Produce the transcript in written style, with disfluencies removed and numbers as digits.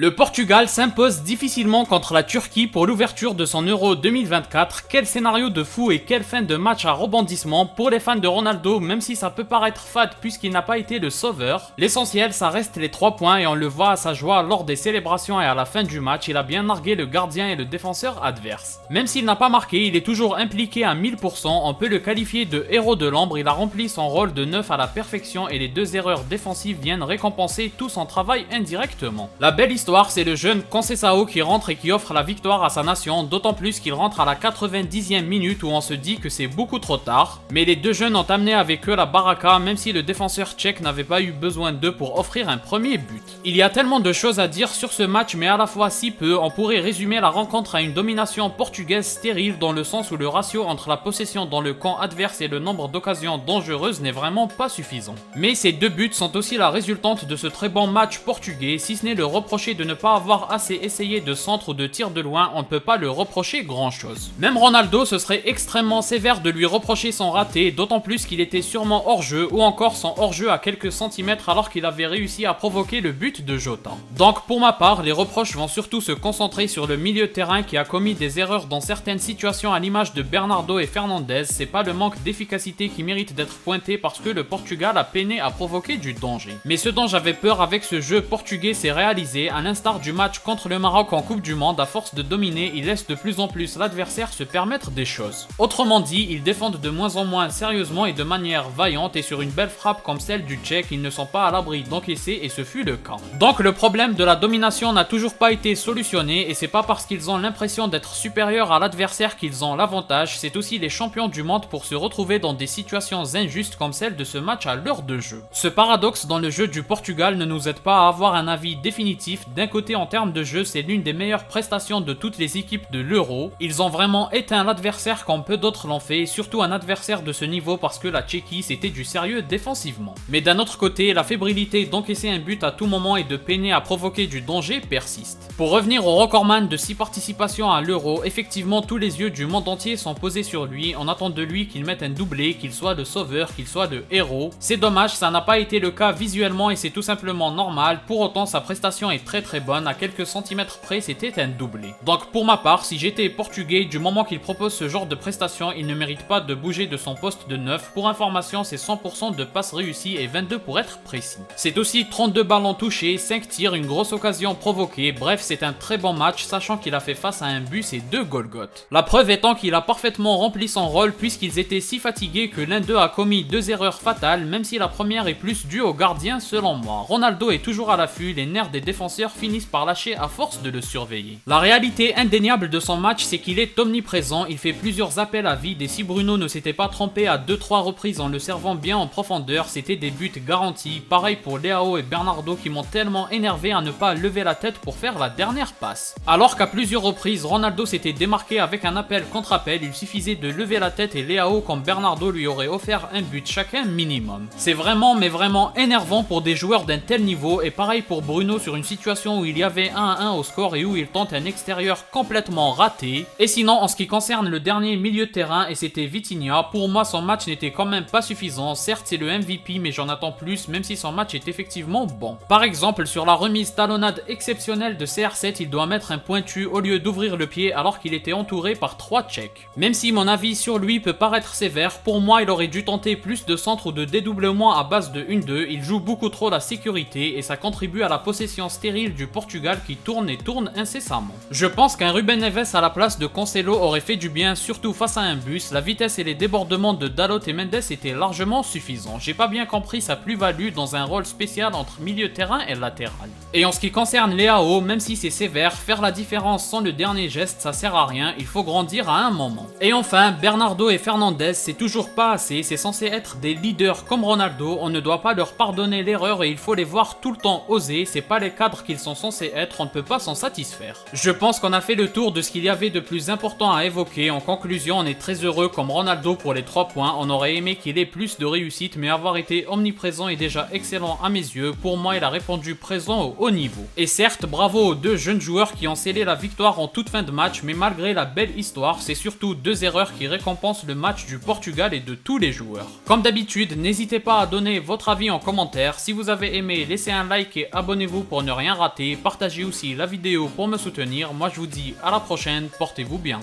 Le Portugal s'impose difficilement contre la Turquie pour l'ouverture de son Euro 2024. Quel scénario de fou et quelle fin de match à rebondissement pour les fans de Ronaldo, même si ça peut paraître fade puisqu'il n'a pas été le sauveur. L'essentiel, ça reste les 3 points et on le voit à sa joie lors des célébrations et à la fin du match, il a bien nargué le gardien et le défenseur adverse. Même s'il n'a pas marqué, il est toujours impliqué à 1000%, on peut le qualifier de héros de l'ombre, il a rempli son rôle de neuf à la perfection et les 2 erreurs défensives viennent récompenser tout son travail indirectement. La belle histoire, c'est le jeune Conceição qui rentre et qui offre la victoire à sa nation, d'autant plus qu'il rentre à la 90e minute où on se dit que c'est beaucoup trop tard. Mais les deux jeunes ont amené avec eux la baraka, même si le défenseur tchèque n'avait pas eu besoin d'eux pour offrir un premier but. Il y a tellement de choses à dire sur ce match, mais à la fois si peu, on pourrait résumer la rencontre à une domination portugaise stérile dans le sens où le ratio entre la possession dans le camp adverse et le nombre d'occasions dangereuses n'est vraiment pas suffisant. Mais ces 2 buts sont aussi la résultante de ce très bon match portugais, si ce n'est le reprocher de ne pas avoir assez essayé de centre ou de tir de loin, on ne peut pas le reprocher grand chose. Même Ronaldo, ce serait extrêmement sévère de lui reprocher son raté, d'autant plus qu'il était sûrement hors jeu ou encore son hors jeu à quelques centimètres alors qu'il avait réussi à provoquer le but de Jota. Donc pour ma part, les reproches vont surtout se concentrer sur le milieu de terrain qui a commis des erreurs dans certaines situations à l'image de Bernardo et Fernandes. C'est pas le manque d'efficacité qui mérite d'être pointé parce que le Portugal a peiné à provoquer du danger. Mais ce dont j'avais peur avec ce jeu portugais s'est réalisé, à l'instar du match contre le Maroc en Coupe du Monde. À force de dominer, il laisse de plus en plus l'adversaire se permettre des choses. Autrement dit, ils défendent de moins en moins sérieusement et de manière vaillante, et sur une belle frappe comme celle du Tchèque, ils ne sont pas à l'abri d'encaisser et ce fut le cas. Donc le problème de la domination n'a toujours pas été solutionné et c'est pas parce qu'ils ont l'impression d'être supérieurs à l'adversaire qu'ils ont l'avantage, c'est aussi les champions du monde pour se retrouver dans des situations injustes comme celle de ce match à l'heure de jeu. Ce paradoxe dans le jeu du Portugal ne nous aide pas à avoir un avis définitif. D'un côté, en termes de jeu, c'est l'une des meilleures prestations de toutes les équipes de l'Euro. Ils ont vraiment éteint l'adversaire comme peu d'autres l'ont fait, surtout un adversaire de ce niveau parce que la Tchéquie c'était du sérieux défensivement. Mais d'un autre côté, la fébrilité d'encaisser un but à tout moment et de peiner à provoquer du danger persiste. Pour revenir au recordman de 6 participations à l'Euro, effectivement tous les yeux du monde entier sont posés sur lui, on attend de lui qu'il mette un doublé, qu'il soit le sauveur, qu'il soit le héros. C'est dommage, ça n'a pas été le cas visuellement et c'est tout simplement normal, pour autant sa prestation est très bonne, à quelques centimètres près c'était un doublé. Donc pour ma part, si j'étais portugais, du moment qu'il propose ce genre de prestation, il ne mérite pas de bouger de son poste de 9. Pour information, c'est 100% de passes réussies et 22 pour être précis. C'est aussi 32 ballons touchés, 5 tirs, une grosse occasion provoquée, bref c'est un très bon match sachant qu'il a fait face à un bus et 2 Golgoth. La preuve étant qu'il a parfaitement rempli son rôle puisqu'ils étaient si fatigués que l'un d'eux a commis 2 erreurs fatales, même si la première est plus due au gardien selon moi. Ronaldo est toujours à l'affût, les nerfs des défenseurs finissent par lâcher à force de le surveiller. La réalité indéniable de son match, c'est qu'il est omniprésent, il fait plusieurs appels à vide et si Bruno ne s'était pas trompé à 2-3 reprises en le servant bien en profondeur, c'était des buts garantis. Pareil pour Leao et Bernardo qui m'ont tellement énervé à ne pas lever la tête pour faire la dernière passe. Alors qu'à plusieurs reprises, Ronaldo s'était démarqué avec un appel contre appel, il suffisait de lever la tête et Leao comme Bernardo lui aurait offert un but chacun minimum. C'est vraiment mais vraiment énervant pour des joueurs d'un tel niveau et pareil pour Bruno sur une situation où il y avait 1-1 au score et où il tente un extérieur complètement raté. Et sinon en ce qui concerne le dernier milieu de terrain et c'était Vitinha, pour moi son match n'était quand même pas suffisant, certes c'est le MVP mais j'en attends plus même si son match est effectivement bon. Par exemple sur la remise talonnade exceptionnelle de CR7 il doit mettre un pointu au lieu d'ouvrir le pied alors qu'il était entouré par 3 Tchèques. Même si mon avis sur lui peut paraître sévère, pour moi il aurait dû tenter plus de centres ou de dédoublements à base de 1-2, il joue beaucoup trop la sécurité et ça contribue à la possession stérile du Portugal qui tourne et tourne incessamment. Je pense qu'un Ruben Neves à la place de Cancelo aurait fait du bien surtout face à un bus, la vitesse et les débordements de Dalot et Mendes étaient largement suffisants. J'ai pas bien compris sa plus-value dans un rôle spécial entre milieu terrain et latéral. Et en ce qui concerne Leao, même si c'est sévère, faire la différence sans le dernier geste ça sert à rien, il faut grandir à un moment. Et enfin, Bernardo et Fernandes c'est toujours pas assez, c'est censé être des leaders comme Ronaldo, on ne doit pas leur pardonner l'erreur et il faut les voir tout le temps oser, c'est pas les cadres qu'ils sont censés être, on ne peut pas s'en satisfaire. Je pense qu'on a fait le tour de ce qu'il y avait de plus important à évoquer, en conclusion on est très heureux comme Ronaldo pour les 3 points, on aurait aimé qu'il ait plus de réussite mais avoir été omniprésent est déjà excellent à mes yeux, pour moi il a répondu présent au haut niveau. Et certes bravo aux 2 jeunes joueurs qui ont scellé la victoire en toute fin de match, mais malgré la belle histoire, c'est surtout 2 erreurs qui récompensent le match du Portugal et de tous les joueurs. Comme d'habitude, n'hésitez pas à donner votre avis en commentaire, si vous avez aimé laissez un like et abonnez-vous pour ne rien rater. rater, partagez aussi la vidéo pour me soutenir. Moi je vous dis à la prochaine, portez-vous bien.